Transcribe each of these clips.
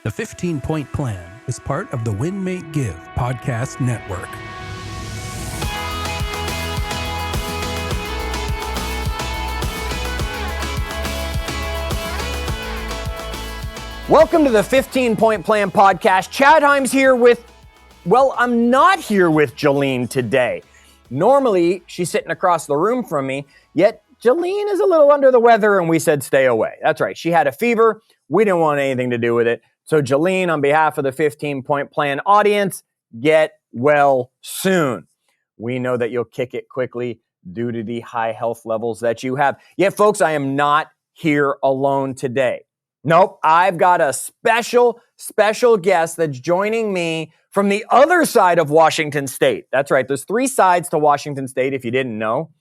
The 15-Point Plan is part of the Win, Make, Give podcast network. Welcome to the 15-Point Plan podcast. Chad Himes here with, well, I'm not here with Jolene today. Normally, she's sitting across the room from me, yet Jolene is a little under the weather and we said stay away. That's right. She had a fever. We didn't want anything to do with it. So Jolene, on behalf of the 15-Point Plan audience, get well soon. We know that you'll kick it quickly due to the high health levels that you have. Yet, folks, I am not here alone today. Nope, I've got a special guest that's joining me from the other side of Washington State. That's right. There's three sides to Washington State, if you didn't know.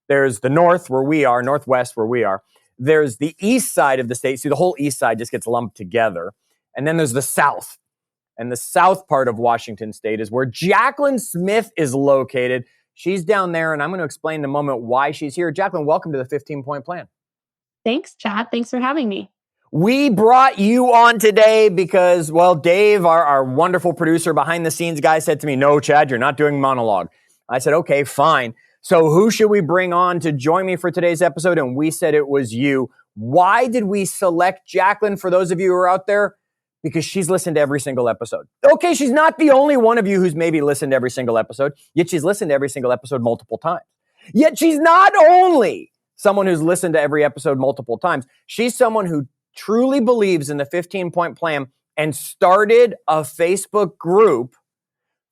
There's the north, where we are, northwest, where we are. There's the east side of the state. See, the whole east side just gets lumped together. And then there's the south. And the south part of Washington State is where Jacqueline Smith is located. She's down there, and I'm going to explain in a moment why she's here. Jacqueline, welcome to the 15-Point Plan. Thanks, Chad. Thanks for having me. We brought you on today because, well, Dave, our wonderful producer, behind the scenes guy, said to me, no, Chad, you're not doing monologue. I said, okay, fine. So who should we bring on to join me for today's episode? And we said it was you. Why did we select Jacqueline, for those of you who are out there? Because she's listened to every single episode. Okay, she's not the only one of you who's maybe listened to every single episode, yet she's listened to every single episode multiple times. Yet she's not only someone who's listened to every episode multiple times, she's someone who truly believes in the 15-Point Plan and started a Facebook group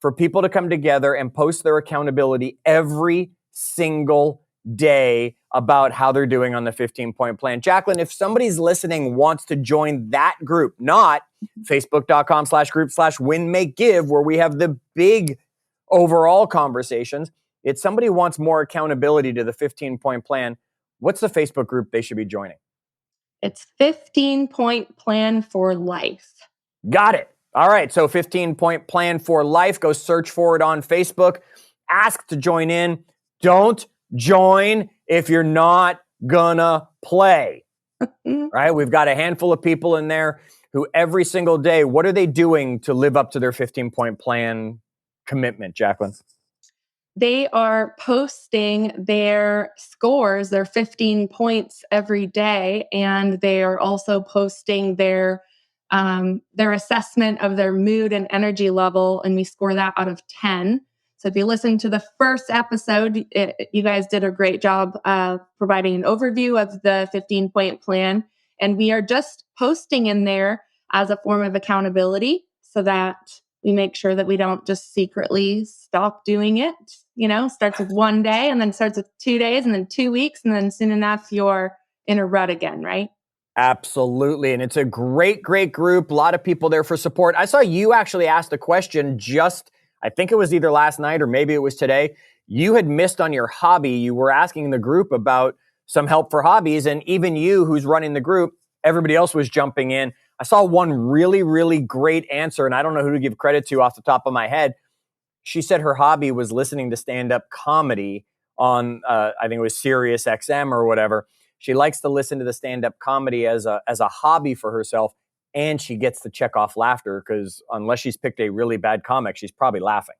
for people to come together and post their accountability every single day about how they're doing on the 15-Point Plan. Jacqueline, if somebody's listening wants to join that group, not facebook.com/group/win-make-give, where we have the big overall conversations, if somebody wants more accountability to the 15-Point Plan, what's the Facebook group they should be joining? It's 15-Point Plan for Life. Got it. All right. So 15-Point Plan for Life. Go search for it on Facebook. Ask to join in. Don't join if you're not gonna play. Right? We've got a handful of people in there who every single day, what are they doing to live up to their 15-Point Plan commitment, Jacqueline? They are posting their scores, their 15 points every day, and they are also posting their assessment of their mood and energy level, and we score that out of 10. So if you listen to the first episode, you guys did a great job providing an overview of the 15-Point Plan, and we are just posting in there as a form of accountability so that we make sure that we don't just secretly stop doing it. You know, starts with 1 day and then starts with 2 days and then 2 weeks. And then soon enough, you're in a rut again, right? Absolutely. And it's a great group. A lot of people there for support. I saw you actually asked a question I think it was either last night or maybe it was today. You had missed on your hobby. You were asking the group about some help for hobbies. And even you who's running the group, everybody else was jumping in. I saw one really great answer, and I don't know who to give credit to off the top of my head. She said her hobby was listening to stand-up comedy on, I think it was Sirius XM or whatever. She likes to listen to the stand-up comedy as a hobby for herself, and she gets to check off laughter because unless she's picked a really bad comic, she's probably laughing.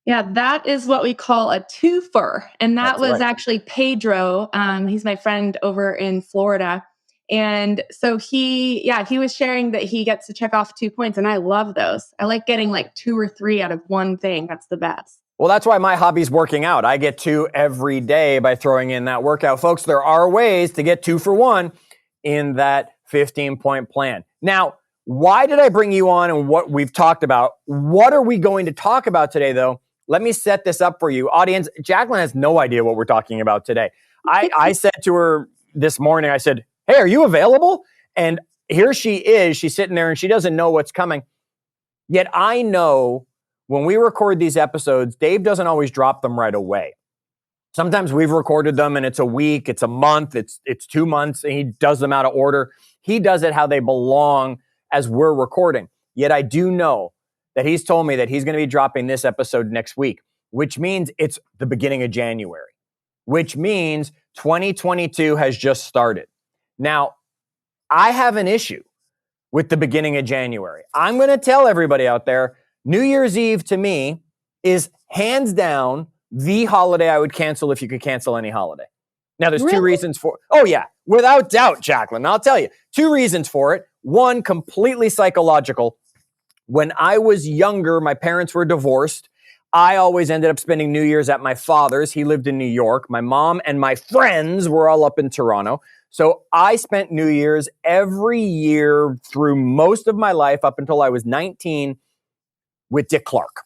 Yeah, that is what we call a twofer. And that was right. Actually Pedro. He's my friend over in Florida. And so he was sharing that he gets to check off 2 points. And I love those. I like getting like 2 or 3 out of one thing. That's the best. Well, that's why my hobby's working out. I get 2 every day by throwing in that workout. Folks, there are ways to get 2 for 1 in that 15-Point Plan. Now, why did I bring you on and what we've talked about? What are we going to talk about today, though? Let me set this up for you. Audience, Jacqueline has no idea what we're talking about today. I said to her this morning, I said, hey, are you available? And here she is. She's sitting there and she doesn't know what's coming. Yet I know when we record these episodes, Dave doesn't always drop them right away. Sometimes we've recorded them and it's a week, it's a month, it's 2 months, and he does them out of order. He does it how they belong as we're recording. Yet I do know that he's told me that he's going to be dropping this episode next week, which means it's the beginning of January, which means 2022 has just started. Now, I have an issue with the beginning of January. I'm going to tell everybody out there, New Year's Eve to me is hands down the holiday I would cancel if you could cancel any holiday. Now, there's two reasons for it. Oh, yeah, without doubt, Jacqueline. I'll tell you. Two reasons for it. One, completely psychological. When I was younger, my parents were divorced. I always ended up spending New Year's at my father's. He lived in New York. My mom and my friends were all up in Toronto. So I spent New Year's every year through most of my life up until I was 19 with Dick Clark,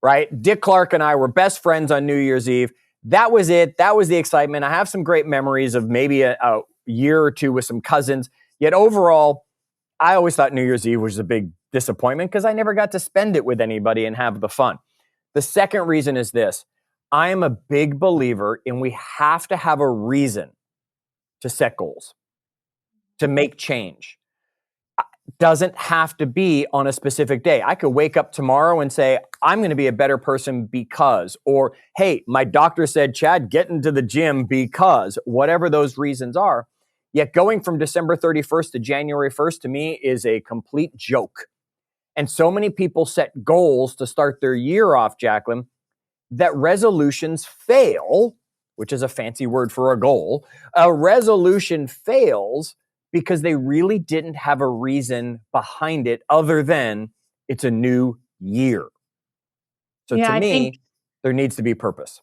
right? Dick Clark and I were best friends on New Year's Eve. That was it. That was the excitement. I have some great memories of maybe a year or two with some cousins. Yet overall, I always thought New Year's Eve was a big disappointment because I never got to spend it with anybody and have the fun. The second reason is this. I am a big believer in we have to have a reason to set goals, to make change. Doesn't have to be on a specific day. I could wake up tomorrow and say, I'm going to be a better person because, or, hey, my doctor said, Chad, get into the gym because, whatever those reasons are. Yet going from December 31st to January 1st to me is a complete joke. And so many people set goals to start their year off, Jacqueline, that resolutions fail, which is a fancy word for a goal. A resolution fails because they really didn't have a reason behind it other than it's a new year. So to me, there needs to be purpose.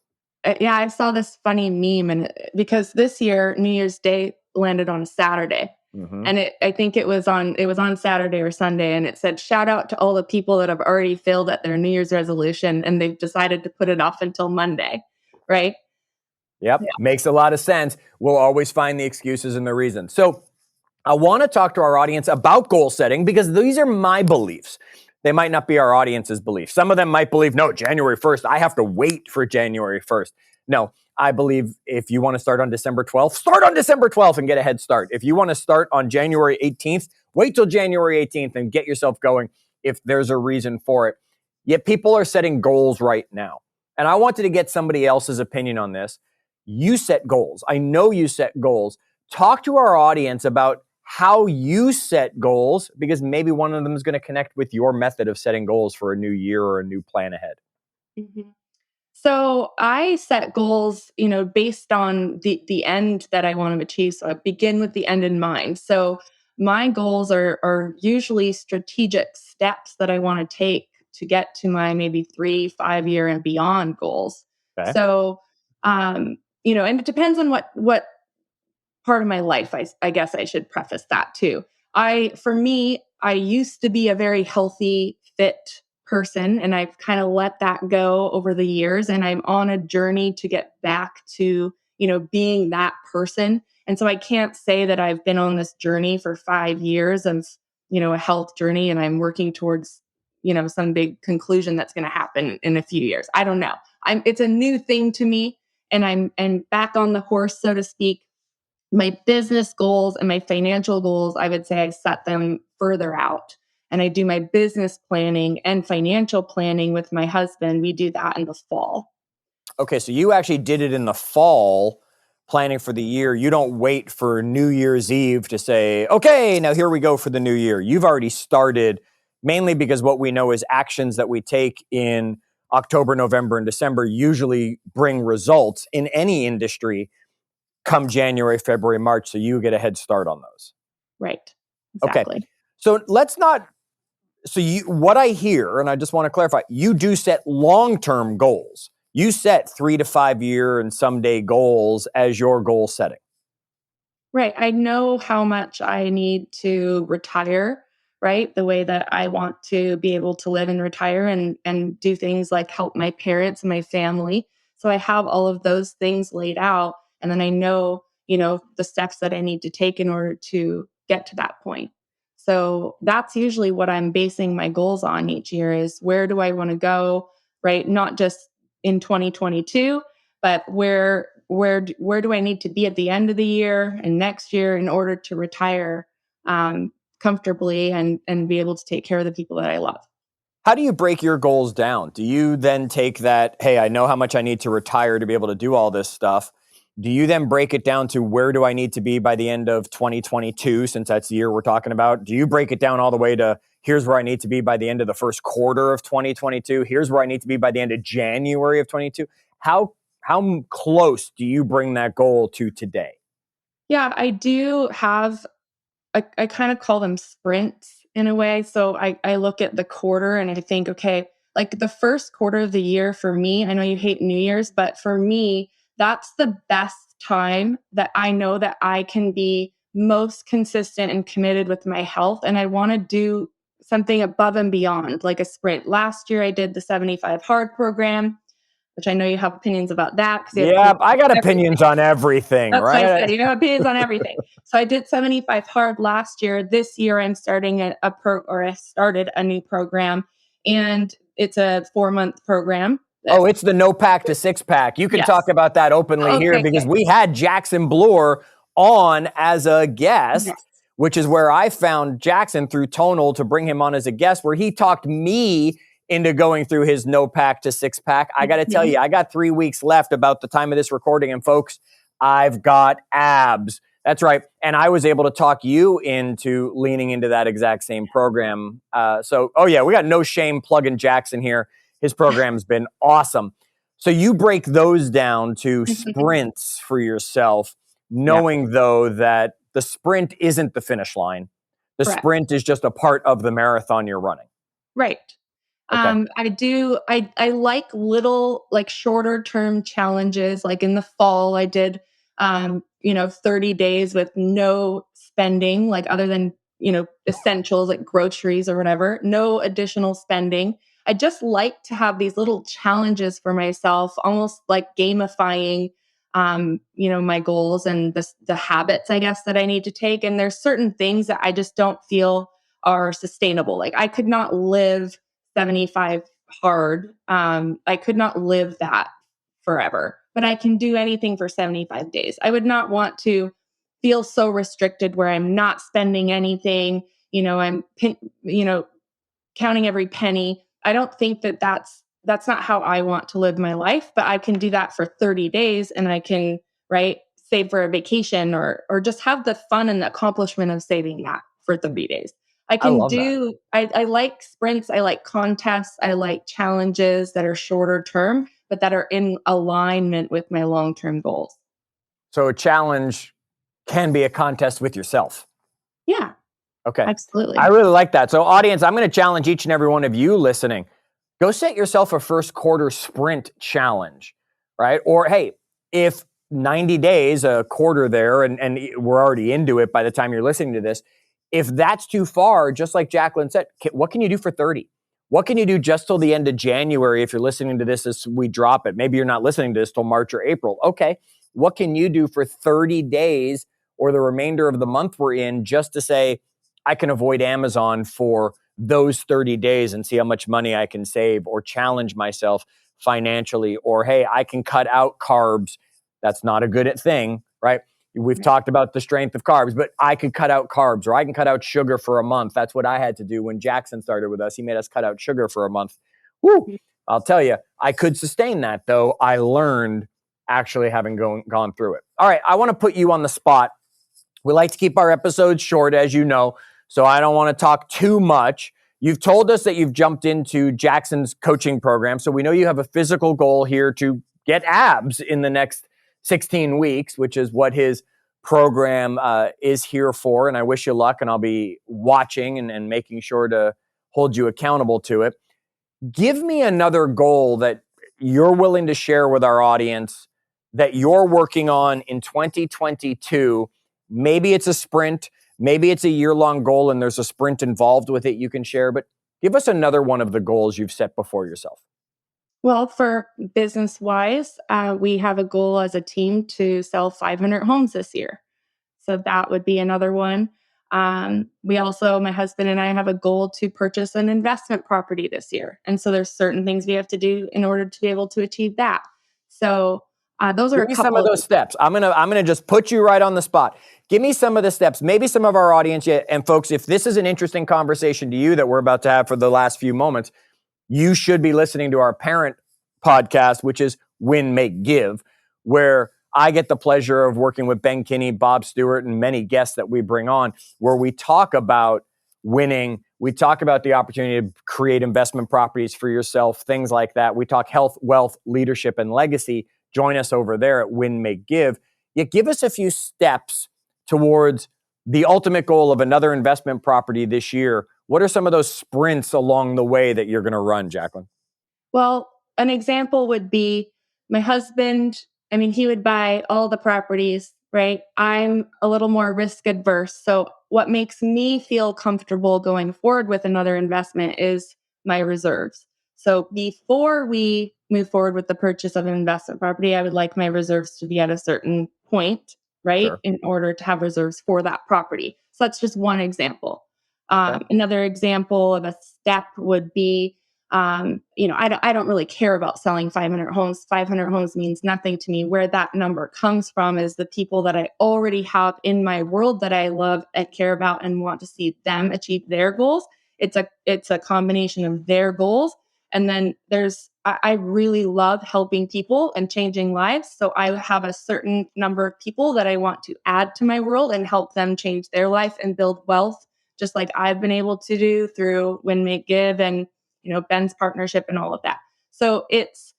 Yeah, I saw this funny meme, and because this year New Year's Day landed on a Saturday, and I think it was on Saturday or Sunday, and it said, "Shout out to all the people that have already failed at their New Year's resolution, and they've decided to put it off until Monday," right? Yep, makes a lot of sense. We'll always find the excuses and the reasons. So I want to talk to our audience about goal setting because these are my beliefs. They might not be our audience's beliefs. Some of them might believe, no, January 1st, I have to wait for January 1st. No, I believe if you want to start on December 12th, start on December 12th and get a head start. If you want to start on January 18th, wait till January 18th and get yourself going if there's a reason for it. Yet people are setting goals right now. And I wanted to get somebody else's opinion on this. You set goals. I know you set goals. Talk to our audience about how you set goals, because maybe one of them is going to connect with your method of setting goals for a new year or a new plan ahead. So I set goals, based on the end that I want to achieve. So I begin with the end in mind. So my goals are usually strategic steps that I want to take to get to my maybe 3-5 year and beyond goals. Okay. So, and it depends on what part of my life. I guess I should preface that too. For me, I used to be a very healthy, fit person, and I've kind of let that go over the years. And I'm on a journey to get back to, being that person. And so I can't say that I've been on this journey for 5 years of, a health journey, and I'm working towards, some big conclusion that's going to happen in a few years. I don't know. It's a new thing to me, and I'm back on the horse, so to speak. My business goals and my financial goals, I would say I set them further out. And I do my business planning and financial planning with my husband. We do that in the fall. Okay, so you actually did it in the fall, planning for the year. You don't wait for New Year's Eve to say, okay, now here we go for the new year. You've already started, mainly because what we know is actions that we take in October, November, and December usually bring results in any industry come January, February, March, so you get a head start on those. Right. Exactly. Okay. So what I hear, and I just want to clarify, you do set long-term goals. You set 3 to 5 year and someday goals as your goal setting. Right. I know how much I need to retire, right? The way that I want to be able to live and retire and do things like help my parents and my family. So I have all of those things laid out. And then I know, the steps that I need to take in order to get to that point. So that's usually what I'm basing my goals on each year is where do I want to go, right? Not just in 2022, but where do I need to be at the end of the year and next year in order to retire comfortably and be able to take care of the people that I love. How do you break your goals down? Do you then take that, hey, I know how much I need to retire to be able to do all this stuff, Do you then break it down to where do I need to be by the end of 2022, since that's the year we're talking about? Do you break it down all the way to here's where I need to be by the end of the first quarter of 2022? Here's where I need to be by the end of January of 22. How close do you bring that goal to today? Yeah, I do have, I kind of call them sprints in a way. So I look at the quarter and I think, okay, like the first quarter of the year for me, I know you hate New Year's, but for me, that's the best time that I know that I can be most consistent and committed with my health. And I want to do something above and beyond, like a sprint. Last year, I did the 75 hard program, which I know you have opinions about that because you have Yeah, opinions I got on everything. opinions on everything, That's what I right? said. You know, opinions on everything. So I did 75 hard last year. This year, I'm starting I started a new program, and it's a 4-month program. Oh, it's the no pack to six pack. You can Yes. talk about that openly here Okay, because okay. we had Jackson Bloor on as a guest, Yes. which is where I found Jackson through Tonal to bring him on as a guest, where he talked me into going through his no pack to six pack. I got to tell you, I got 3 weeks left about the time of this recording. And folks, I've got abs. That's right. And I was able to talk you into leaning into that exact same program. Oh yeah, we got no shame plugging Jackson here. His program's been awesome. So you break those down to sprints for yourself, knowing though that the sprint isn't the finish line. The Correct. sprint is just a part of the marathon you're running. Right. Okay. I like little, like shorter term challenges. Like in the fall, I did, 30 days with no spending, like other than, essentials like groceries or whatever, no additional spending. I just like to have these little challenges for myself, almost like gamifying, my goals and the habits, I guess, that I need to take. And there's certain things that I just don't feel are sustainable. Like I could not live 75 hard. I could not live that forever, but I can do anything for 75 days. I would not want to feel so restricted where I'm not spending anything. Counting every penny. I don't think that that's not how I want to live my life, but I can do that for 30 days and I can, right, save for a vacation or just have the fun and the accomplishment of saving that for 30 days. I love that. I like sprints, I like contests, I like challenges that are shorter term, but that are in alignment with my long-term goals. So a challenge can be a contest with yourself. Yeah. Okay. Absolutely. I really like that. So audience, I'm going to challenge each and every one of you listening. Go set yourself a first quarter sprint challenge, right? Or hey, if 90 days, a quarter there, and we're already into it by the time you're listening to this, if that's too far, just like Jacqueline said, what can you do for 30? What can you do just till the end of January if you're listening to this as we drop it? Maybe you're not listening to this till March or April. Okay. What can you do for 30 days or the remainder of the month we're in just to say, I can avoid Amazon for those 30 days and see how much money I can save, or challenge myself financially, or hey, I can cut out carbs. That's not a good thing, right? We've talked about the strength of carbs, but I could cut out carbs, or I can cut out sugar for a month. That's what I had to do when Jackson started with us. He made us cut out sugar for a month. Woo! I'll tell you, I could sustain that though. I learned actually having gone through it. All right, I want to put you on the spot. We like to keep our episodes short, as you know, so I don't want to talk too much. You've told us that you've jumped into Jackson's coaching program, so we know you have a physical goal here to get abs in the next 16 weeks, which is what his program is here for. And I wish you luck, and I'll be watching and making sure to hold you accountable to it. Give me another goal that you're willing to share with our audience that you're working on in 2022. Maybe it's a sprint, maybe it's a year-long goal and there's a sprint involved with it you can share, but give us another one of the goals you've set before yourself. Well, for business-wise, we have a goal as a team to sell 500 homes this year. So that would be another one. We also, my husband and I, have a goal to purchase an investment property this year. And so there's certain things we have to do in order to be able to achieve that. So those are Give a me couple some of those steps. I'm gonna just put you right on the spot. Give me some of the steps. Maybe some of our audience, and folks, if this is an interesting conversation to you that we're about to have for the last few moments, you should be listening to our parent podcast, which is Win, Make, Give, where I get the pleasure of working with Ben Kinney, Bob Stewart, and many guests that we bring on, where we talk about winning. We talk about the opportunity to create investment properties for yourself, things like that. We talk health, wealth, leadership, and legacy. Join us over there at Win, Make, Give. Yet give us a few steps towards the ultimate goal of another investment property this year. What are some of those sprints along the way that you're going to run, Jacqueline? Well, an example would be my husband. I mean, he would buy all the properties, right? I'm a little more risk adverse. So what makes me feel comfortable going forward with another investment is my reserves. So before we move forward with the purchase of an investment property, I would like my reserves to be at a certain point, right? Sure. In order to have reserves for that property. So that's just one example. Okay. Another example of a step would be, I don't really care about selling 500 homes. 500 homes means nothing to me. Where that number comes from is the people that I already have in my world that I love and care about and want to see them achieve their goals. It's a combination of their goals. And then I really love helping people and changing lives. So I have a certain number of people that I want to add to my world and help them change their life and build wealth, just like I've been able to do through Win, Make, Give and, Ben's partnership and all of that. So it's,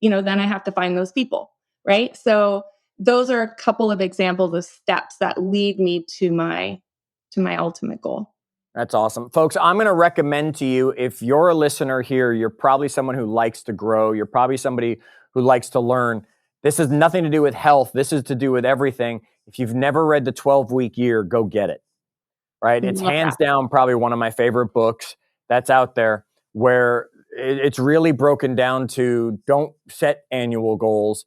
then I have to find those people, right? So those are a couple of examples of steps that lead me to my ultimate goal. That's awesome. Folks, I'm going to recommend to you, if you're a listener here, you're probably someone who likes to grow. You're probably somebody who likes to learn. This has nothing to do with health. This is to do with everything. If you've never read The 12-Week Year, go get it, right? It's hands down probably one of my favorite books that's out there, where it's really broken down to don't set annual goals,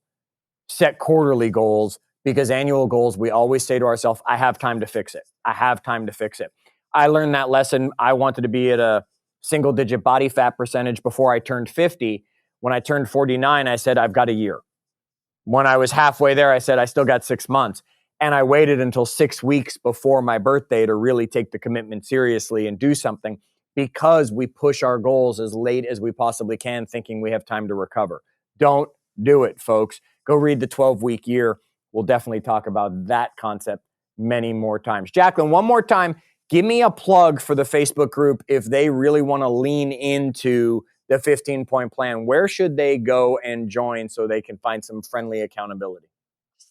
set quarterly goals, because annual goals, we always say to ourselves, I have time to fix it. I have time to fix it. I learned that lesson. I wanted to be at a single digit body fat percentage before I turned 50. When I turned 49, I said, I've got a year. When I was halfway there, I said, I still got 6 months. And I waited until 6 weeks before my birthday to really take the commitment seriously and do something, because we push our goals as late as we possibly can, thinking we have time to recover. Don't do it, folks. Go read The 12-Week Year. We'll definitely talk about that concept many more times. Jacqueline, one more time, give me a plug for the Facebook group if they really want to lean into the 15-point plan. Where should they go and join so they can find some friendly accountability?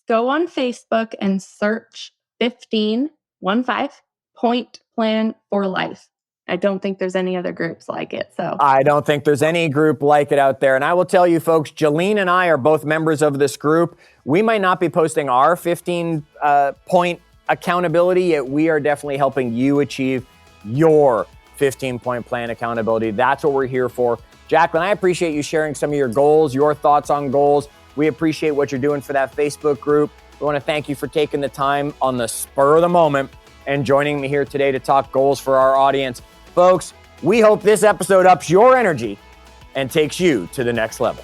Go on Facebook and search 15 point plan for life. I don't think there's any other groups like it. So I don't think there's any group like it out there. And I will tell you, folks, Jolene and I are both members of this group. We might not be posting our 15-point accountability, yet we are definitely helping you achieve your 15-point plan accountability. That's what we're here for. Jacqueline, I appreciate you sharing some of your goals, your thoughts on goals. We appreciate what you're doing for that Facebook group. We want to thank you for taking the time on the spur of the moment and joining me here today to talk goals for our audience. Folks, we hope this episode ups your energy and takes you to the next level.